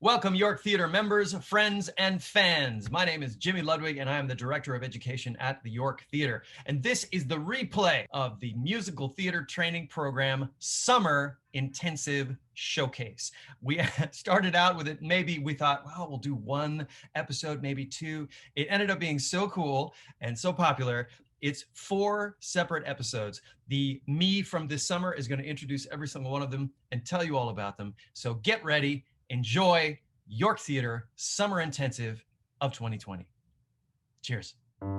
Welcome, York Theater members, friends, and fans. My name is Jimmy Ludwig, and I am the Director of Education at the York Theater. And this is the replay of the musical theater training program Summer Intensive Showcase. We started out with it, maybe we thought, well, we'll do one episode, maybe two. It ended up being so cool and so popular. It's 4 separate episodes. The me from this summer is going to introduce every single one of them and tell you all about them. So get ready. Enjoy York Theater Summer Intensive of 2020. Cheers. We're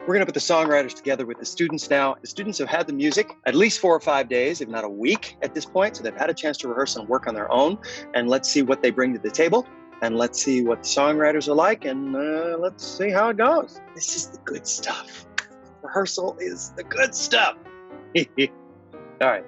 going to put the songwriters together with the students now. The students have had the music at least 4 or 5 days, if not a week at this point. So they've had a chance to rehearse and work on their own. And let's see what they bring to the table. And let's see what the songwriters are like. And let's see how it goes. This is the good stuff. Rehearsal is the good stuff. All right,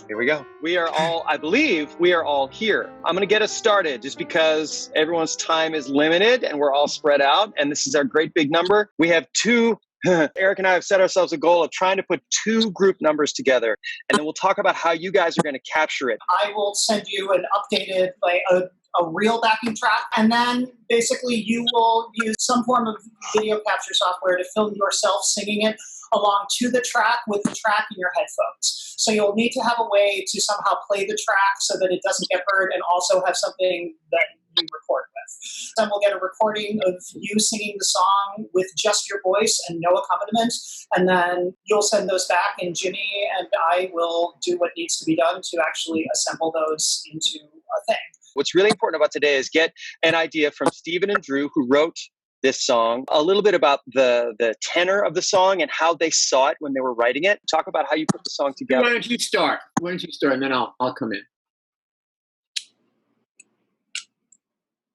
here we go. We are all, I believe we are all here. I'm going to get us started just because everyone's time is limited and we're all spread out. And this is our great big number. We have 2. Eric and I have set ourselves a goal of trying to put 2 group numbers together, and then we'll talk about how you guys are going to capture it. I will send you an updated, a real backing track, and then basically you will use some form of video capture software to film yourself singing it along to the track with the track in your headphones. So you'll need to have a way to somehow play the track so that it doesn't get heard, and also have something that you record with. Then we'll get a recording of you singing the song with just your voice and no accompaniment, and then you'll send those back, and Jimmy and I will do what needs to be done to actually assemble those into a thing. What's really important about today is get an idea from Steven and Drew, who wrote this song, a little bit about the tenor of the song and how they saw it when they were writing it. Talk about how you put the song together. Why don't you start, and then I'll come in.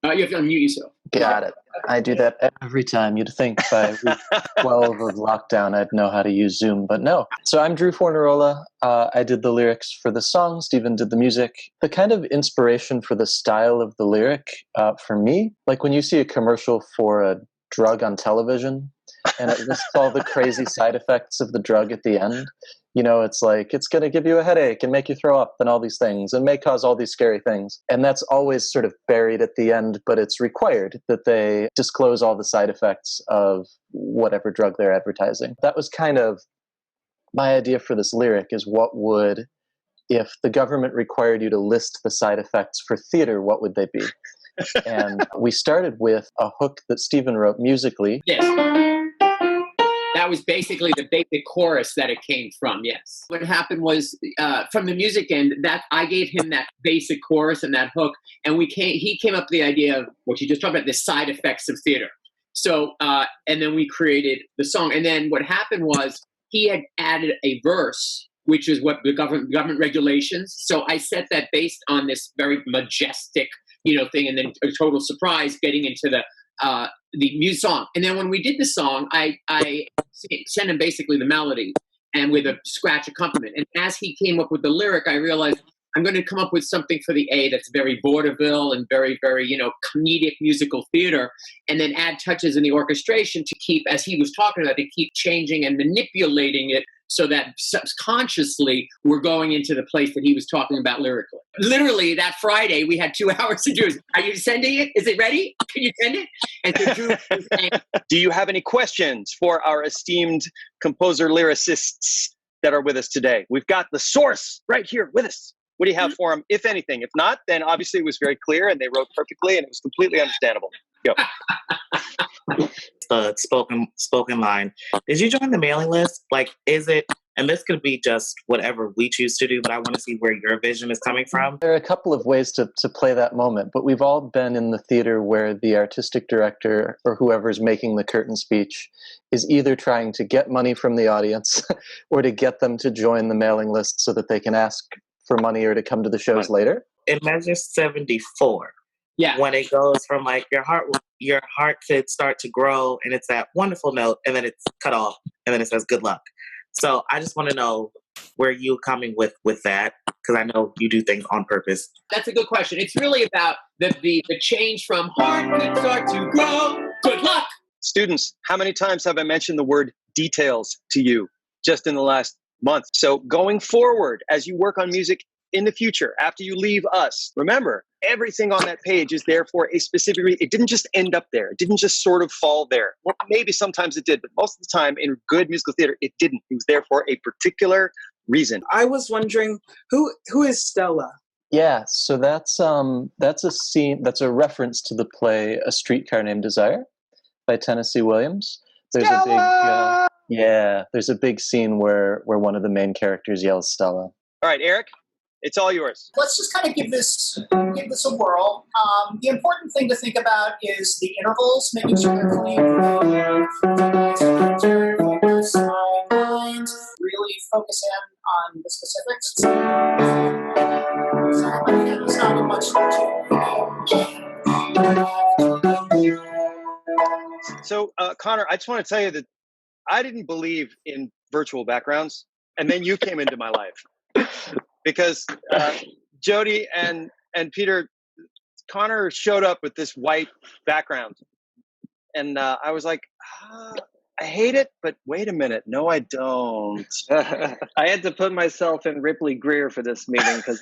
You have to unmute yourself. Got it. I do that every time. You'd think by week 12 of lockdown I'd know how to use Zoom, but no. So I'm Drew Fornarola. I did the lyrics for the song. Stephen did the music. The kind of inspiration for the style of the lyric, for me, like when you see a commercial for a drug on television and it lists all the crazy side effects of the drug at the end, you know, it's like, it's going to give you a headache and make you throw up and all these things and may cause all these scary things. And that's always sort of buried at the end, but it's required that they disclose all the side effects of whatever drug they're advertising. That was kind of my idea for this lyric, is what would, if the government required you to list the side effects for theater, what would they be? And we started with a hook that Stephen wrote musically. Yes. That was basically the basic chorus that it came from, yes. What happened was, from the music end, that I gave him that basic chorus and that hook, and he came up with the idea of what you just talked about, the side effects of theater. So, and then we created the song. And then what happened was, he had added a verse, which is what the government regulations. So I set that based on this very majestic, thing, and then a total surprise getting into the music song. And then when we did the song, I sent him basically the melody and with a scratch accompaniment. And as he came up with the lyric, I realized I'm going to come up with something for the A that's very vaudeville and very, very, comedic musical theater, and then add touches in the orchestration to keep, as he was talking about, to keep changing and manipulating it so that subconsciously we're going into the place that he was talking about lyrically. Literally, that Friday, we had 2 hours to do it. Are you sending it? Is it ready? Can you send it? And so Drew was saying, do you have any questions for our esteemed composer-lyricists that are with us today? We've got the source right here with us. What do you have for them, if anything? If not, then obviously it was very clear and they wrote perfectly and it was completely understandable. Go. The spoken line. Did you join the mailing list? Like, is it, and this could be just whatever we choose to do, but I want to see where your vision is coming from. There are a couple of ways to play that moment, but we've all been in the theater where the artistic director or whoever's making the curtain speech is either trying to get money from the audience or to get them to join the mailing list so that they can ask for money or to come to the shows later. In measure 74, when it goes from like your heart could start to grow and it's that wonderful note and then it's cut off and then it says good luck. So I just want to know where you're coming with that, because I know you do things on purpose. That's a good question. It's really about the change from heart could start to grow. Good luck. Students, how many times have I mentioned the word details to you just in the last month. So going forward, as you work on music in the future, after you leave us, remember, everything on that page is there for a specific reason. It didn't just end up there. It didn't just sort of fall there. Well, maybe sometimes it did, but most of the time in good musical theater, it didn't. It was there for a particular reason. I was wondering, who is Stella? Yeah, so that's a scene, that's a reference to the play A Streetcar Named Desire by Tennessee Williams. There's Stella! There's a big scene where one of the main characters yells Stella. All right, Eric, it's all yours. Let's just kind of give this a whirl. The important thing to think about is the intervals, making sure they're clean. Really focus in on the specifics. It's not much So, Connor, I just want to tell you that I didn't believe in virtual backgrounds, and then you came into my life. Because Jody and Peter, Connor showed up with this white background. And I was like, I hate it, but wait a minute. No, I don't. I had to put myself in Ripley Greer for this meeting because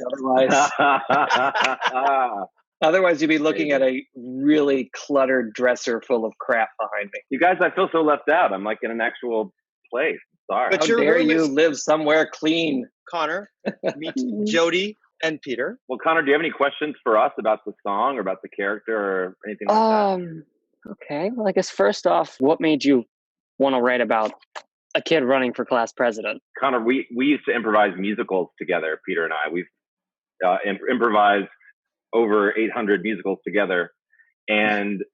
otherwise you'd be looking at a really cluttered dresser full of crap behind me. You guys, I feel so left out. I'm like in an actual place. Sorry. But how dare you live somewhere clean? Connor, meet Jody and Peter. Well, Connor, do you have any questions for us about the song or about the character or anything like that? Okay. Well, I guess first off, what made you want to write about a kid running for class president? Connor, we used to improvise musicals together, Peter and I. We've improvised over 800 musicals together. And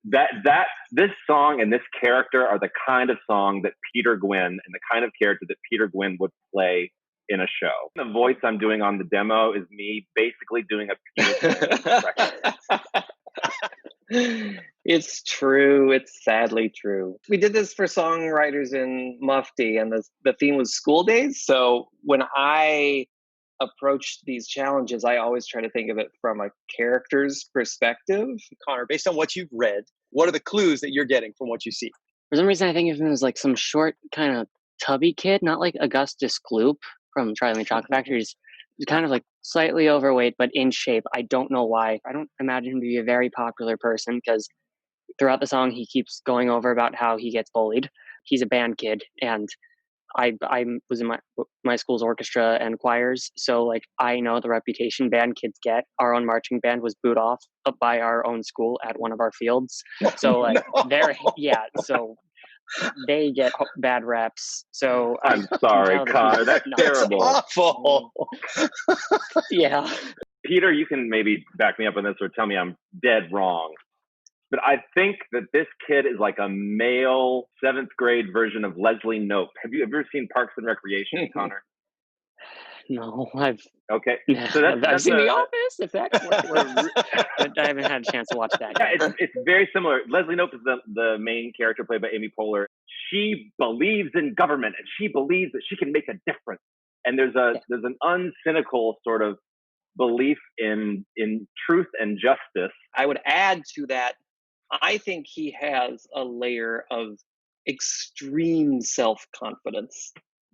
this song and this character are the kind of song that Peter Gwinn and the kind of character that Peter Gwinn would play in a show. The voice I'm doing on the demo is me basically doing a Peter Gwinn. It's true. It's sadly true. We did this for Songwriters in Mufti, and the theme was school days. So when I approach these challenges, I always try to think of it from a character's perspective. Connor, based on what you've read, what are the clues that you're getting from what you see? For some reason, I think of him as like some short, kind of tubby kid, not like Augustus Gloop from Charlie and the Chocolate Factory. He's kind of like slightly overweight, but in shape. I don't know why. I don't imagine him to be a very popular person because throughout the song, he keeps going over about how he gets bullied. He's a band kid, and I was in my school's orchestra and choirs, so like I know the reputation band kids get. Our own marching band was booed off by our own school at one of our fields, so like so they get bad reps. So I'm sorry, Connor, that's terrible. Awful. Yeah, Peter, you can maybe back me up on this or tell me I'm dead wrong. But I think that this kid is like a male 7th grade version of Leslie Knope. Have you ever seen Parks and Recreation, Connor? No, okay. So I've seen The Office. If that's but I haven't had a chance to watch that. Yeah, it's very similar. Leslie Knope is the main character played by Amy Poehler. She believes in government and she believes that she can make a difference. And there's an uncynical sort of belief in truth and justice. I would add to that, I think he has a layer of extreme self-confidence.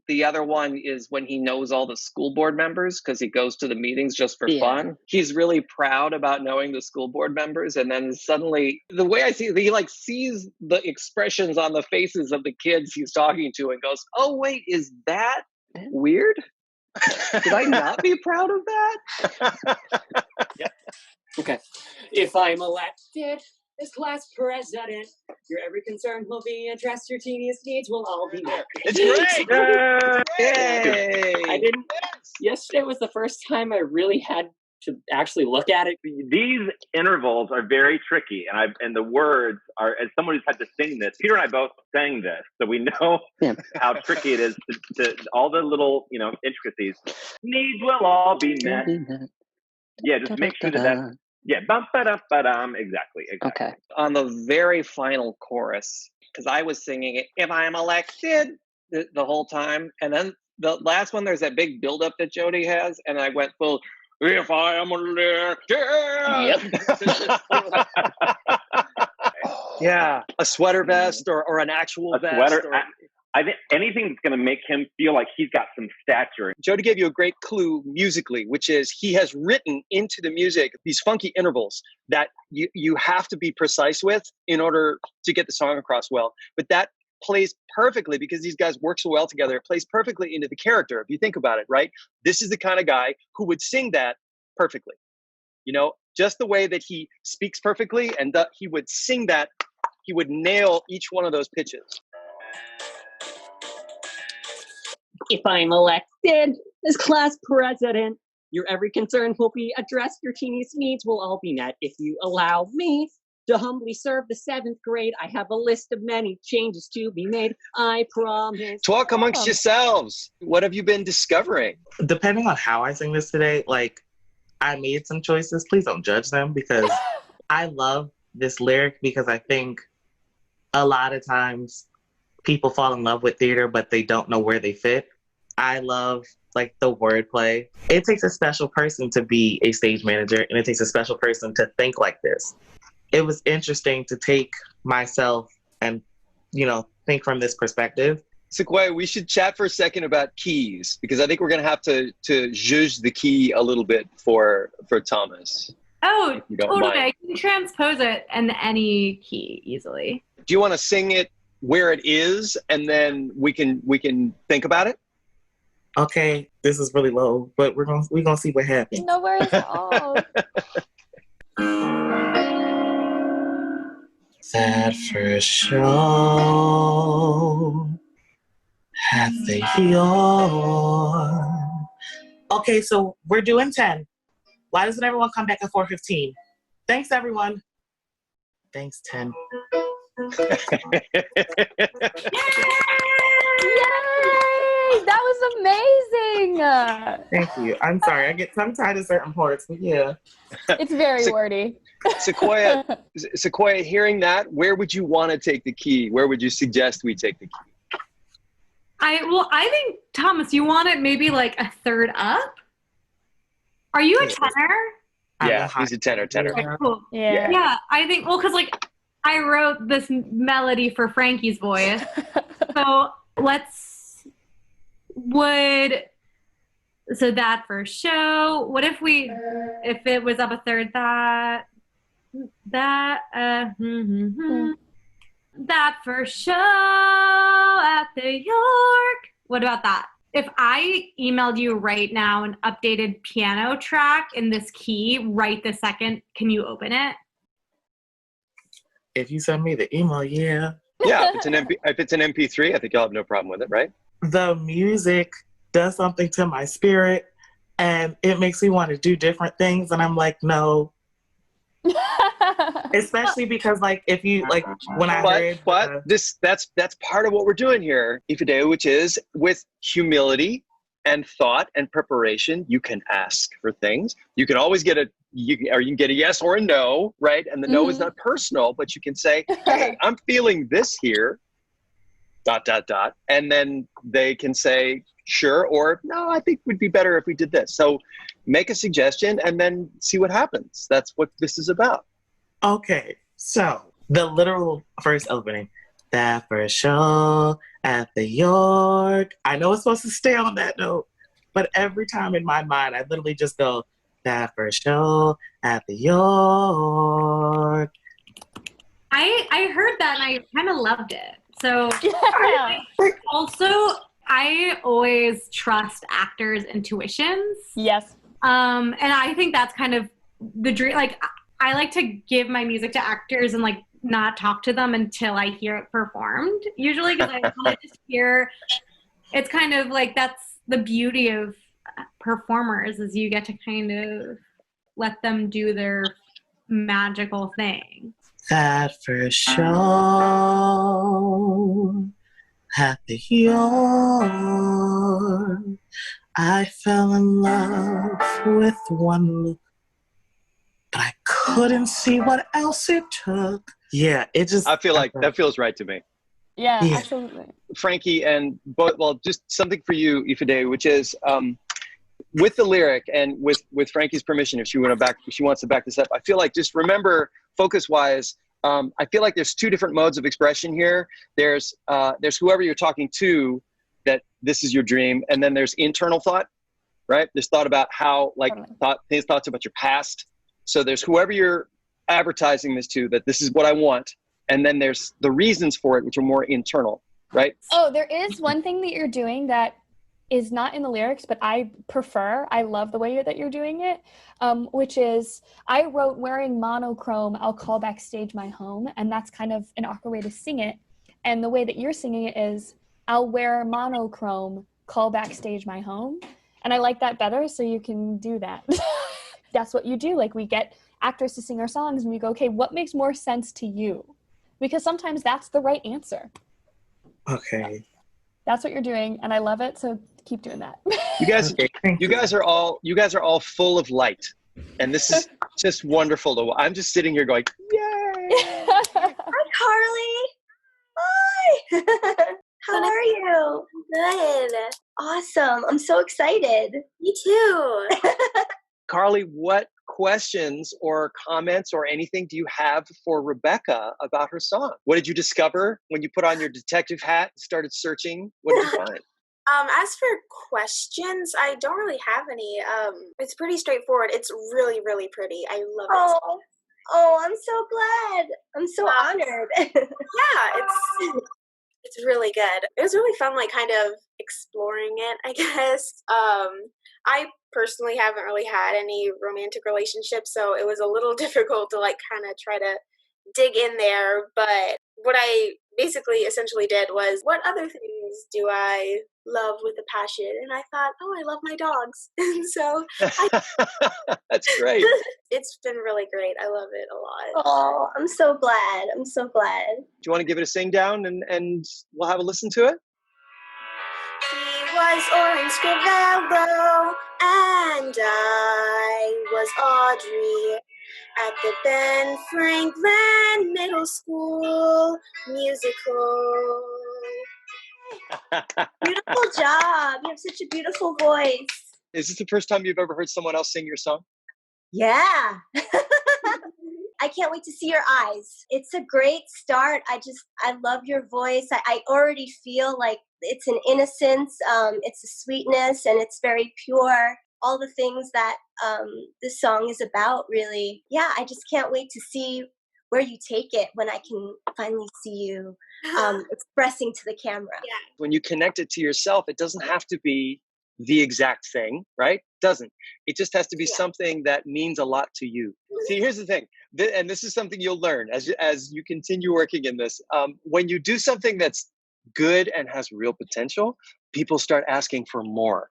The other one is when he knows all the school board members because he goes to the meetings just for fun. He's really proud about knowing the school board members. And then suddenly, the way I see it, he like sees the expressions on the faces of the kids he's talking to and goes, oh, wait, is that weird? Did I not be proud of that? Yep. Okay. If I'm elected as class president, your every concern will be addressed, your teeniest needs will all be met. It's great! Yay! Yesterday was the first time I really had to actually look at it. These intervals are very tricky, and the words are, as someone who's had to sing this, Peter and I both sang this, so we know how tricky it is to all the little, intricacies. Needs will all be met. Yeah, just make sure that. Yeah, exactly. Okay. On the very final chorus, because I was singing it, if I'm elected, the whole time, and then the last one, there's that big buildup that Jody has, and I went full, if I am elected. Yep. Yeah, a sweater vest or an actual vest. Sweater, I think anything that's going to make him feel like he's got some stature. Jody gave you a great clue musically, which is he has written into the music these funky intervals that you have to be precise with in order to get the song across well. But that plays perfectly, because these guys work so well together, it plays perfectly into the character, if you think about it, right? This is the kind of guy who would sing that perfectly. You know, just the way that he speaks perfectly, and that he would sing that, he would nail each one of those pitches. If I'm elected as class president, your every concern will be addressed, your teeniest needs will all be met. If you allow me to humbly serve the 7th grade, I have a list of many changes to be made, I promise. Talk amongst yourselves. What have you been discovering? Depending on how I sing this today, like, I made some choices. Please don't judge them, because I love this lyric, because I think a lot of times people fall in love with theater, but they don't know where they fit. I love like the wordplay. It takes a special person to be a stage manager, and it takes a special person to think like this. It was interesting to take myself and, you know, think from this perspective. Sequoia, we should chat for a second about keys, because I think we're going to have to zhuzh the key a little bit for Thomas. Oh, totally. Mind. I can transpose it in any key easily. Do you want to sing it where it is, and then we can think about it? Okay, this is really low, but we're gonna see what happens. No worries at all. That first show at the York. Okay, so we're doing 10. Why doesn't everyone come back at 4:15? Thanks, everyone. Thanks, 10. Yay! That was amazing. Thank you. I'm sorry, I get tongue-tied at certain parts, but yeah. It's very wordy. Sequoia, hearing that, where would you want to take the key? Where would you suggest we take the key? I think, Thomas, you want it maybe like a third up? Are you a tenor? Yeah, he's a tenor. Okay, cool. Yeah. Yeah, I think, well, because like I wrote this melody for Frankie's voice. So so that first show, what if it was up a third, that first show at the York. What about that? If I emailed you right now an updated piano track in this key right this second, can you open it? If you send me the email, yeah. Yeah, if it's an MP3, I think you'll have no problem with it, right? The music does something to my spirit, and it makes me want to do different things, and I'm like, no. Especially because, like, if you like when that's part of what we're doing here, Ifedayo, which is with humility and thought and preparation, you can ask for things. You can always get you can get a yes or a no, right? And the no is not personal, but you can say, hey, I'm feeling this here, ... And then they can say, sure, or no, I think it would be better if we did this. So make a suggestion and then see what happens. That's what this is about. Okay, so the literal first opening, that first show at the York. I know it's supposed to stay on that note, but every time in my mind, I literally just go, that first show at the York. I heard that and I kind of loved it. So Yeah. also, I always trust actors' intuitions. Yes. And I think that's kind of the dream. Like, I like to give my music to actors and like not talk to them until I hear it performed. Usually, because I want to just hear. It's kind of like that's the beauty of performers, is you get to kind of let them do their magical thing. That first show at the York, I fell in love with one look, but I couldn't see what else it took. Yeah, it just... I feel like that feels right to me. Yeah, absolutely. Frankie, and just something for you, Ifedayo, which is with the lyric and with Frankie's permission, if she wants to back this up, I feel like just remember, focus-wise, I feel like there's two different modes of expression here. There's whoever you're talking to, that this is your dream, and then there's internal thought, right? There's thought about how, like, thoughts about your past. So there's whoever you're advertising this to, that this is what I want, and then there's the reasons for it, which are more internal, right? Oh, there is one thing that you're doing that is not in the lyrics, but I love the way that you're doing it, which is, I wrote wearing monochrome, I'll call backstage my home, and that's kind of an awkward way to sing it. And the way that you're singing it is, I'll wear monochrome, call backstage my home. And I like that better, so you can do that. That's what you do. Like, we get actors to sing our songs, and we go, okay, what makes more sense to you? Because sometimes that's the right answer. Okay. That's what you're doing, and I love it, so keep doing that. You guys are all full of light, and this is just wonderful. I'm just sitting here going, yay! Hi, Carly. Hi. How are you? Good. Awesome. I'm so excited. Me too. Carly, what questions or comments or anything do you have for Rebecca about her song? What did you discover when you put on your detective hat and started searching? What did you find? As for questions, I don't really have any. It's pretty straightforward. It's really, really pretty. I love it. Oh, I'm so glad. I'm so honored. Yeah, it's really good. It was really fun, like, kind of exploring it, I guess. I personally haven't really had any romantic relationships, so it was a little difficult to, like, kind of try to dig in there. But what I basically essentially did was, what other things do I love with a passion? And I thought, oh, I love my dogs. And so that's great. It's been really great. I love it a lot. Oh, I'm so glad. I'm so glad. Do you want to give it a sing down and we'll have a listen to it? He was Orange Scrivello and I was Audrey at the Ben Franklin Middle School musical. Beautiful job. You have such a beautiful voice. Is this the first time you've ever heard someone else sing your song? Yeah. I can't wait to see your eyes. It's a great start. I love your voice. I already feel like it's an innocence, it's a sweetness, and it's very pure. All the things that this song is about, really. Yeah, I just can't wait to see where you take it when I can finally see you expressing to the camera. Yeah. When you connect it to yourself, it doesn't have to be the exact thing, right? Doesn't. It just has to be something that means a lot to you. See, here's the thing, and this is something you'll learn as you continue working in this. When you do something that's good and has real potential, people start asking for more.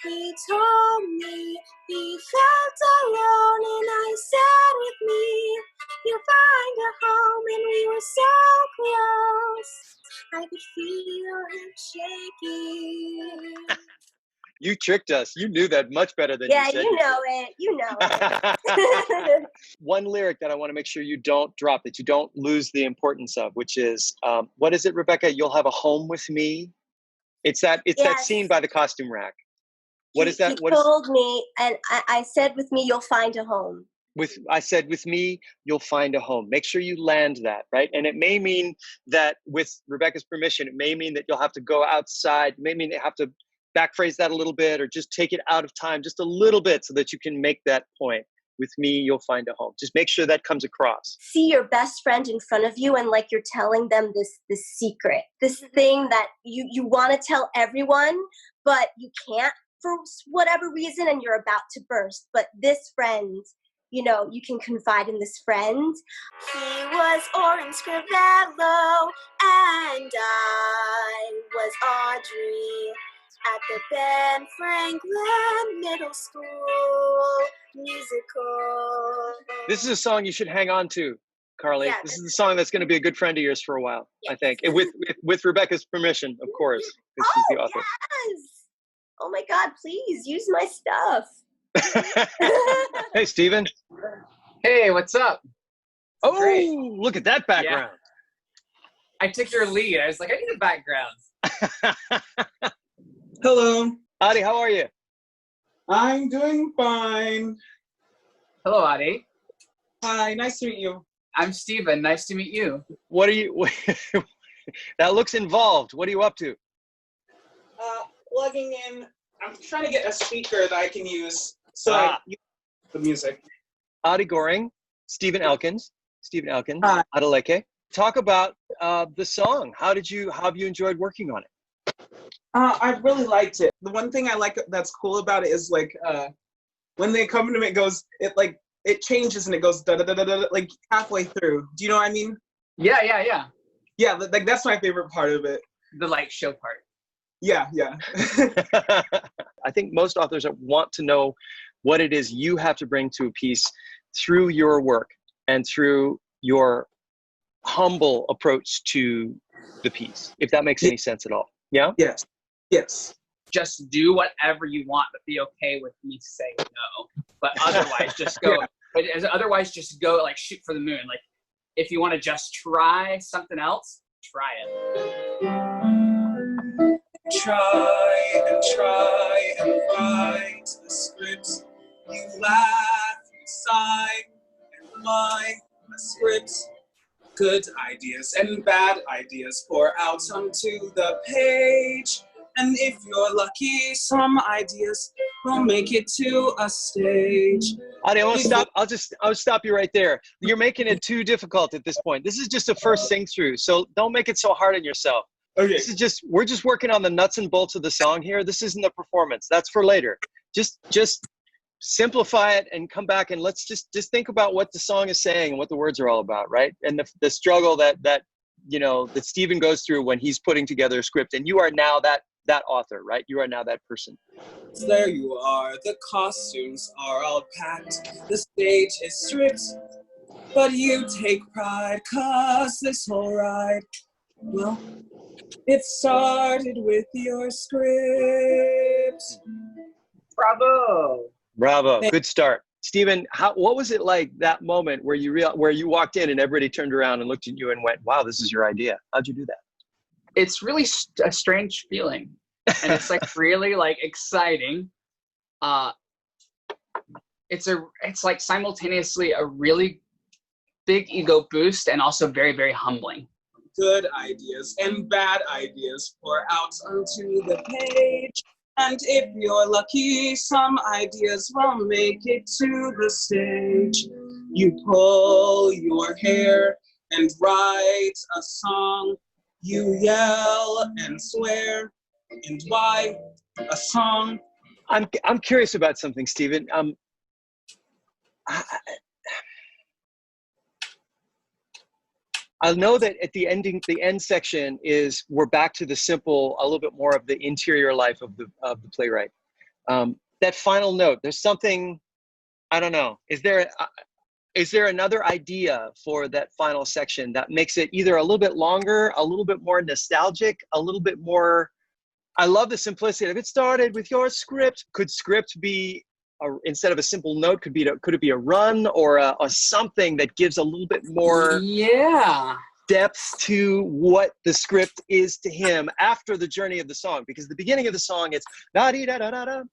He told me he felt alone, and I said with me, you'll find a home, and we were so close. I could feel him shaking. You tricked us. You knew that much better than you said. Yeah, you know it. You know it. One lyric that I want to make sure you don't drop, that you don't lose the importance of, which is, what is it, Rebecca? You'll have a home with me. It's that scene by the costume rack. What is that? He told me, and I said, with me, you'll find a home. I said, with me, you'll find a home. Make sure you land that, right? And it may mean that, with Rebecca's permission, it may mean that you'll have to go outside. It may mean they have to backphrase that a little bit, or just take it out of time just a little bit so that you can make that point. With me, you'll find a home. Just make sure that comes across. See your best friend in front of you, and like you're telling them this secret, this thing that you want to tell everyone, but you can't for whatever reason, and you're about to burst. But this friend, you know, you can confide in this friend. He was Orange Scrivello, and I was Audrey at the Ben Franklin Middle School musical. This is a song you should hang on to, Carly. Yeah, this is the song that's going to be a good friend of yours for a while, yes. I think. With Rebecca's permission, of course, because she's the author. Yes! Oh my God, please use my stuff. Hey, Stephen. Hey, what's up? Oh, great. Look at that background. Yeah. I took your lead. I was like, I need a background. Hello. Adi, how are you? I'm doing fine. Hello, Adi. Hi, nice to meet you. I'm Steven. Nice to meet you. What are you? That looks involved. What are you up to? Plugging in. I'm trying to get a speaker that I can use so I use the music. Adeleke Goring, Stephen Elkins, Adeleke. Talk about the song. How have you enjoyed working on it? I really liked it. The one thing I like that's cool about it is like when the accompaniment goes, it changes and it goes da da da da da like halfway through. Do you know what I mean? Yeah. Yeah, like that's my favorite part of it. The like show part. Yeah. I think most authors want to know what it is you have to bring to a piece through your work and through your humble approach to the piece, if that makes any sense at all. Yeah? Yes. Just do whatever you want, but be okay with me saying no. But otherwise, just go. Otherwise, just go like shoot for the moon. Like if you want to just try something else, try it. Try and write the script. You laugh, you sigh, and my script. Good ideas and bad ideas pour out onto the page. And if you're lucky, some ideas will make it to a stage. Adi, I'll stop you right there. You're making it too difficult at this point. This is just a first sing through, so don't make it so hard on yourself. Okay. We're just working on the nuts and bolts of the song here. This isn't a performance. That's for later. Just simplify it and come back and let's just think about what the song is saying and what the words are all about, right? And the struggle that Stephen goes through when he's putting together a script, and you are now that author, right? You are now that person. There you are. The costumes are all packed. The stage is stripped. But you take pride, 'cause this whole ride, well, it started with your script. Bravo. Good start. Stephen, what was it like that moment where you walked in and everybody turned around and looked at you and went, wow, this is your idea? How'd you do that? It's really a strange feeling. And it's like really like exciting. It's like simultaneously a really big ego boost and also very, very humbling. Good ideas and bad ideas pour out onto the page. And if you're lucky, some ideas will make it to the stage. You pull your hair and write a song. You yell and swear. And why a song? I'm curious about something, Stephen. I know that at the end section we're back to the simple, a little bit more of the interior life of the playwright. That final note, there's something, I don't know. Is there another idea for that final section that makes it either a little bit longer, a little bit more nostalgic, a little bit more? I love the simplicity of it started with your script. Could script be instead of a simple note? Could it be a run or a something that gives a little bit more depth to what the script is to him after the journey of the song? Because the beginning of the song, it's da dee da da da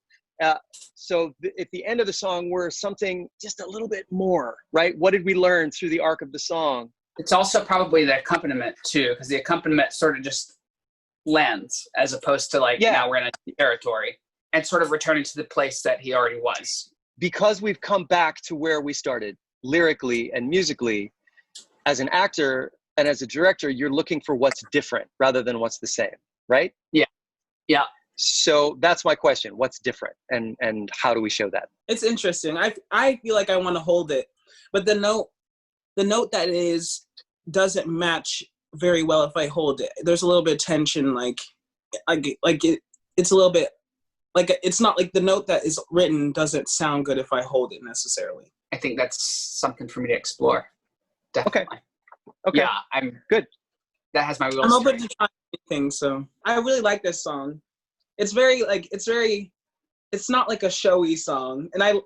da. So at the end of the song, we're something just a little bit more, right? What did we learn through the arc of the song? It's also probably the accompaniment too, because the accompaniment sort of just lands as opposed to now we're in a territory and sort of returning to the place that he already was. Because we've come back to where we started lyrically and musically, as an actor and as a director, you're looking for what's different rather than what's the same, right? Yeah. So that's my question. What's different and how do we show that? It's interesting. I feel like I want to hold it, but the note that doesn't match very well if I hold it. There's a little bit of tension, it's a little bit like it's not like the note that is written doesn't sound good if I hold it necessarily. I think that's something for me to explore. Definitely. Okay. Yeah, I'm good. That has my wheels. I'm open to trying anything, so I really like this song. It's not like a showy song, and I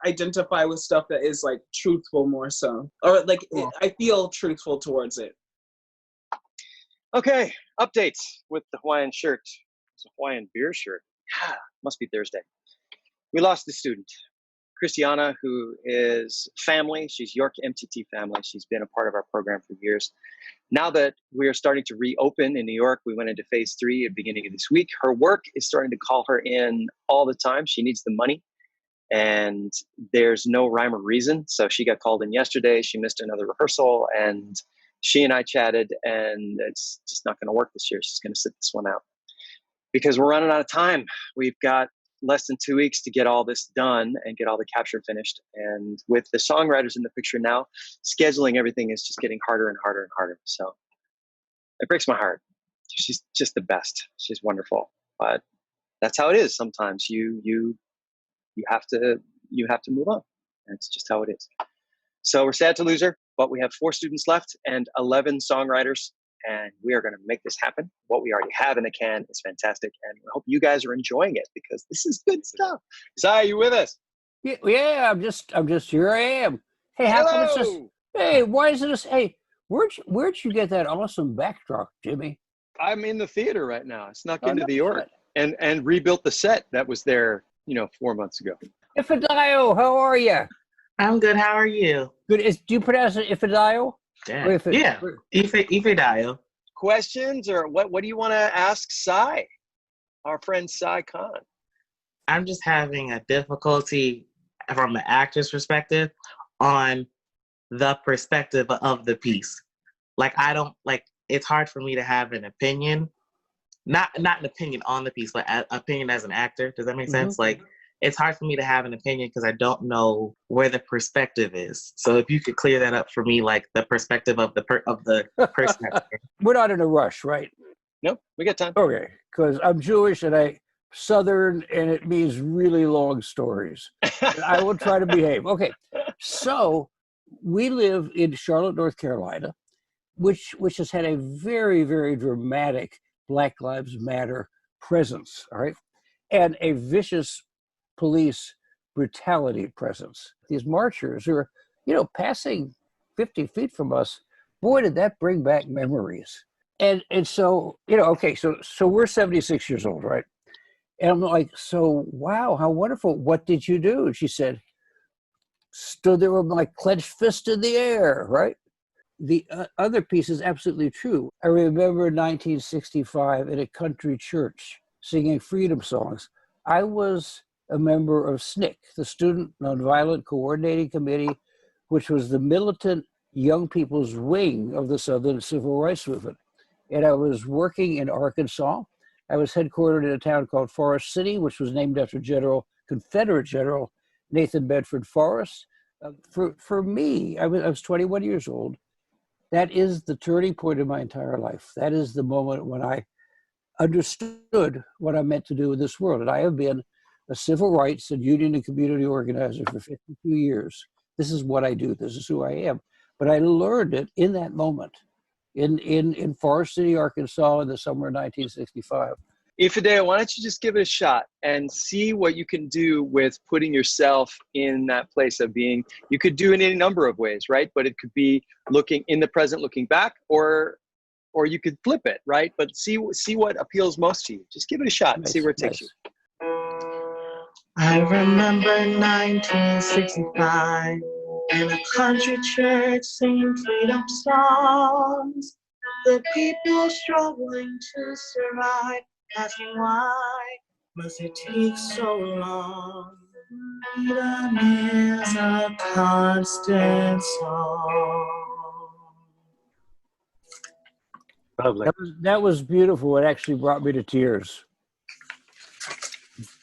identify with stuff that is like truthful more so, or like I feel truthful towards it. Okay, updates with the Hawaiian shirt. It's a Hawaiian beer shirt. Must be Thursday. We lost the student. Christiana, who is family. She's York MTT family. She's been a part of our program for years. Now that we're starting to reopen in New York, we went into phase 3 at the beginning of this week. Her work is starting to call her in all the time. She needs the money, and there's no rhyme or reason. So she got called in yesterday. She missed another rehearsal, and she and I chatted, and it's just not going to work this year. She's going to sit this one out because we're running out of time. We've got less than 2 weeks to get all this done and get all the capture finished. And with the songwriters in the picture now, scheduling everything is just getting harder and harder and harder. So it breaks my heart. She's just the best. She's wonderful. But that's how it is. Sometimes you have to move on. That's just how it is. So we're sad to lose her, but we have 4 students left and 11 songwriters, and we are going to make this happen. What we already have in the can is fantastic, and I hope you guys are enjoying it because this is good stuff. Si, are you with us? Yeah, I'm just here. I am. Hey, how come it's just? Hey, why is this? Hey, where'd you get that awesome backdrop, Jimmy? I'm in the theater right now. I snuck into the York and rebuilt the set that was there, 4 months ago. Ifedayo, how are you? I'm good. How are you? Good. Do you pronounce it Ifedayo? Yeah. Ifedayo. Questions or what do you want to ask Si, our friend Si Kahn? I'm just having a difficulty from an actor's perspective on the perspective of the piece. It's hard for me to have an opinion, not an opinion on the piece, but an opinion as an actor. Does that make sense? It's hard for me to have an opinion because I don't know where the perspective is. So if you could clear that up for me, like the perspective of the person. We're not in a rush, right? Nope, we got time. Okay, because I'm Jewish and I Southern, and it means really long stories. I will try to behave. Okay, so we live in Charlotte, North Carolina, which has had a very, very dramatic Black Lives Matter presence, all right, and a vicious police brutality presence. These marchers are, passing 50 feet from us. Boy, did that bring back memories. And so, okay, so we're 76 years old, right? And I'm like, so, wow, how wonderful. What did you do? And she said, stood there with my clenched fist in the air, right? The other piece is absolutely true. I remember 1965 at a country church singing freedom songs. I was a member of SNCC, the Student Nonviolent Coordinating Committee, which was the militant young people's wing of the Southern Civil Rights Movement. And I was working in Arkansas. I was headquartered in a town called Forest City, which was named after Confederate General Nathan Bedford Forrest. For me, I was 21 years old. That is the turning point in my entire life. That is the moment when I understood what I meant to do in this world. And I have been a civil rights and union and community organizer for 52 years. This is what I do. This is who I am. But I learned it in that moment in Forest City, Arkansas in the summer of 1965. Ifedayo, why don't you just give it a shot and see what you can do with putting yourself in that place of being. You could do it in any number of ways, right? But it could be looking in the present, looking back, or you could flip it, right? But see what appeals most to you. Just give it a shot and see where it takes you. I remember 1965 in a country church singing freedom songs. The people struggling to survive, asking why must it take so long? Freedom is a constant song. Lovely. That was beautiful. It actually brought me to tears.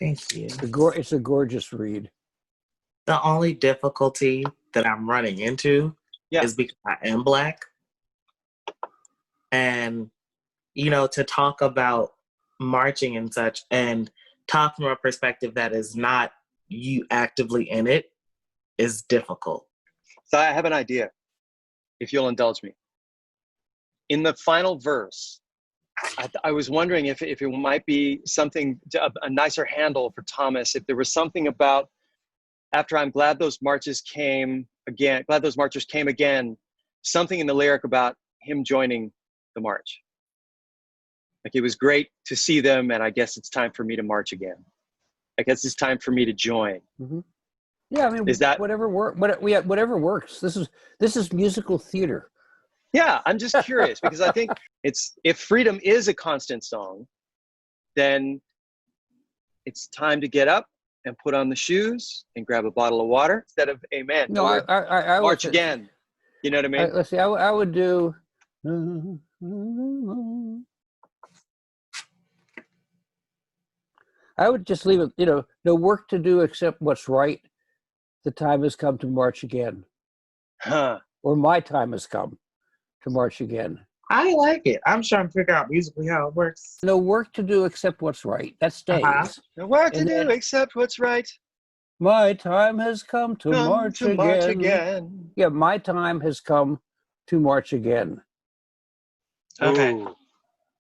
Thank you. It's a gorgeous read. The only difficulty that I'm running into is because I am Black. And, to talk about marching and such and talk from a perspective that is not you actively in it is difficult. So I have an idea, if you'll indulge me. In the final verse, I was wondering if it might be something, a nicer handle for Thomas, if there was something about, after I'm glad those marchers came again, something in the lyric about him joining the march. Like, it was great to see them, and I guess it's time for me to march again. I guess it's time for me to join. Mm-hmm. Yeah, I mean, Is that whatever whatever works. This is musical theater. Yeah, I'm just curious because I think if freedom is a constant song, then it's time to get up and put on the shoes and grab a bottle of water instead of amen. No, I march again. You know what I mean? Let's see. I would do. I would just leave it. No work to do except what's right. The time has come to march again. Or my time has come to march again. I like it. I'm trying to figure out musically how it works. No work to do except what's right. That's Daze. No work to do except what's right. My time has come to march again. Yeah, my time has come to march again. Okay. Ooh.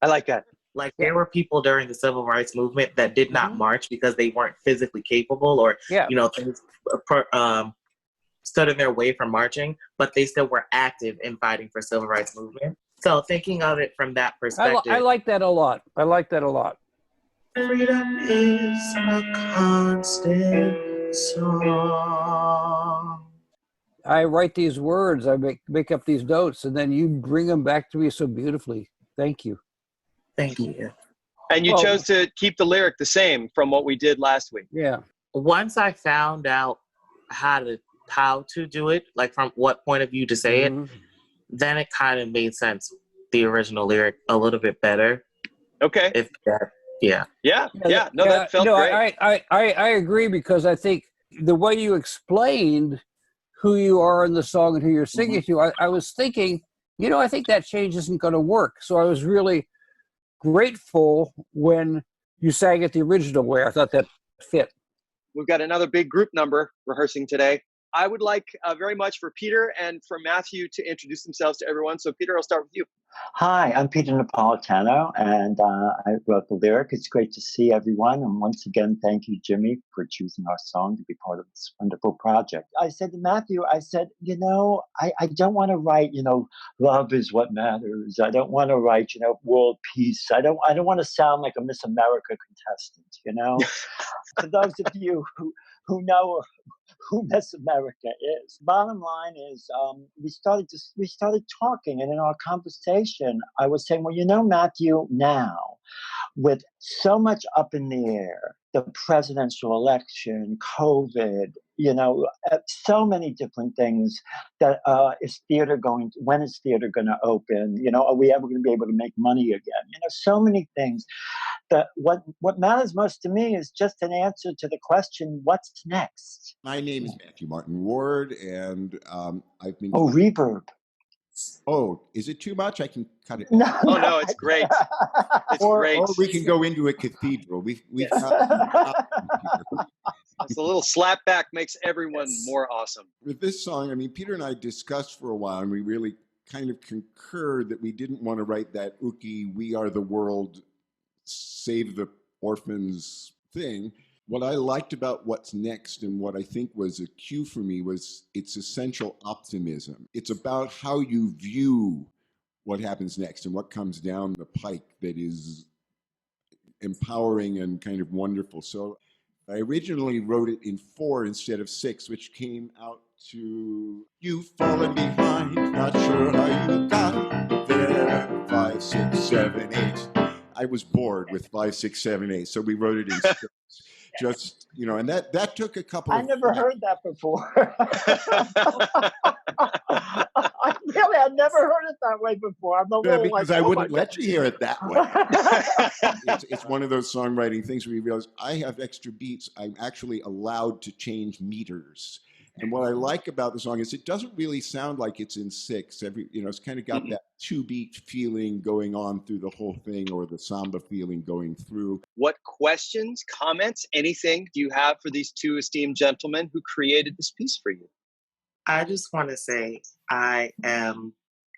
I like that. Like there were people during the civil rights movement that did not march because they weren't physically capable or, things stood in their way from marching, but they still were active in fighting for civil rights movement. So thinking of it from that perspective. I like that a lot. Freedom is a constant song. I write these words, I make up these notes, and then you bring them back to me so beautifully. Thank you. Thank you. And you chose to keep the lyric the same from what we did last week. Yeah. Once I found out how to do it, like from what point of view to say it, then it kind of made sense, the original lyric a little bit better. Okay. Yeah. No, that felt great. I agree because I think the way you explained who you are in the song and who you're singing to, I was thinking, I think that change isn't going to work. So I was really grateful when you sang it the original way. I thought that fit. We've got another big group number rehearsing today. I would like very much for Peter and for Matthew to introduce themselves to everyone. So Peter, I'll start with you. Hi, I'm Peter Napolitano, and I wrote the lyric. It's great to see everyone. And once again, thank you, Jimmy, for choosing our song to be part of this wonderful project. I said to Matthew, I don't want to write, love is what matters. I don't want to write, world peace. I don't want to sound like a Miss America contestant, For those of you who know who Miss America is. Bottom line is, we started talking, and in our conversation, I was saying, well, Matthew, now with so much up in the air, the presidential election, COVID, so many different things that when is theater going to open? Are we ever going to be able to make money again? So many things. That what matters most to me is just an answer to the question, what's next? My name is Matthew Martin Ward, and I've been... Oh, reverb. Oh, is it too much? I can cut it. No, no, it's great. It's great. Or we can go into a cathedral. We've It's a little slap back makes everyone more awesome. With this song, Peter and I discussed for a while, and we really kind of concurred that we didn't want to write that ooky, we are the world, save the orphans thing. What I liked about what's next and what I think was a cue for me was its essential optimism. It's about how you view what happens next and what comes down the pike that is empowering and kind of wonderful. So I originally wrote it in 4 instead of 6, which came out to you've fallen behind, not sure how you got there, 5, 6, 7, 8. I was bored with 5, 6, 7, 8, so we wrote it in 6. Just, and that took a couple I never heard that before. I've never heard it that way before. I'm a little because I wouldn't let you hear it that way. It's one of those songwriting things where you realize I have extra beats. I'm actually allowed to change meters. And what I like about the song is it doesn't really sound like it's in 6. It's kind of got that 2-beat feeling going on through the whole thing, or the samba feeling going through. What questions, comments, anything do you have for these 2 esteemed gentlemen who created this piece for you? I just want to say I am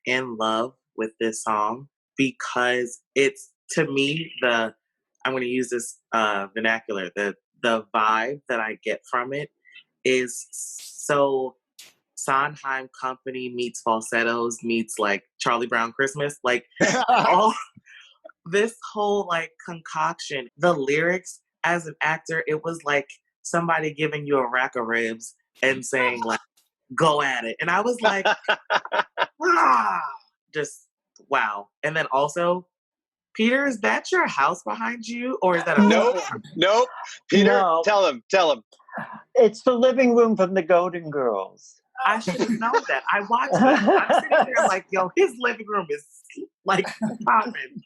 in love with this song because it's, to me, I'm going to use this vernacular, the vibe that I get from it is so Sondheim Company meets falsettos meets like Charlie Brown Christmas, like all this whole like concoction. The lyrics, as an actor, it was like somebody giving you a rack of ribs and saying like, go at it. And I was like, just wow. And then also, Peter, is that your house behind you? Or is that a Nope. Peter, No. tell him. It's the living room from the Golden Girls. I should have known that. I watched that. I'm sitting there like, yo, his living room is like popping.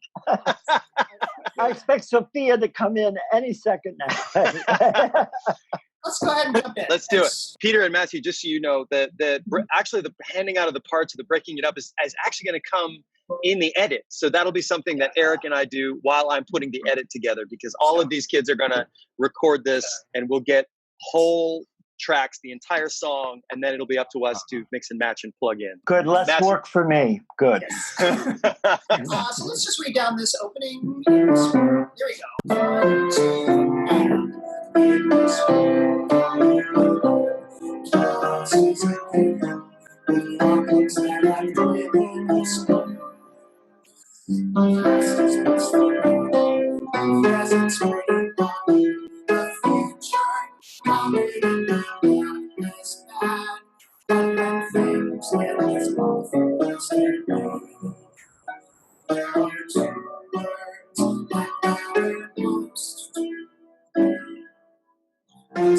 I expect Sophia to come in any second now. Let's go ahead and jump in. Let's do it. Peter and Matthew, just so you know, actually the handing out of the parts or the breaking it up is actually going to come in the edit. So that'll be something that Eric and I do while I'm putting the edit together, because all of these kids are going to record this and we'll get whole tracks, the entire song, and then it'll be up to us to mix and match and plug in. Good, less Matthew. work for me. Good. So let's just read down this opening. Here we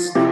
go.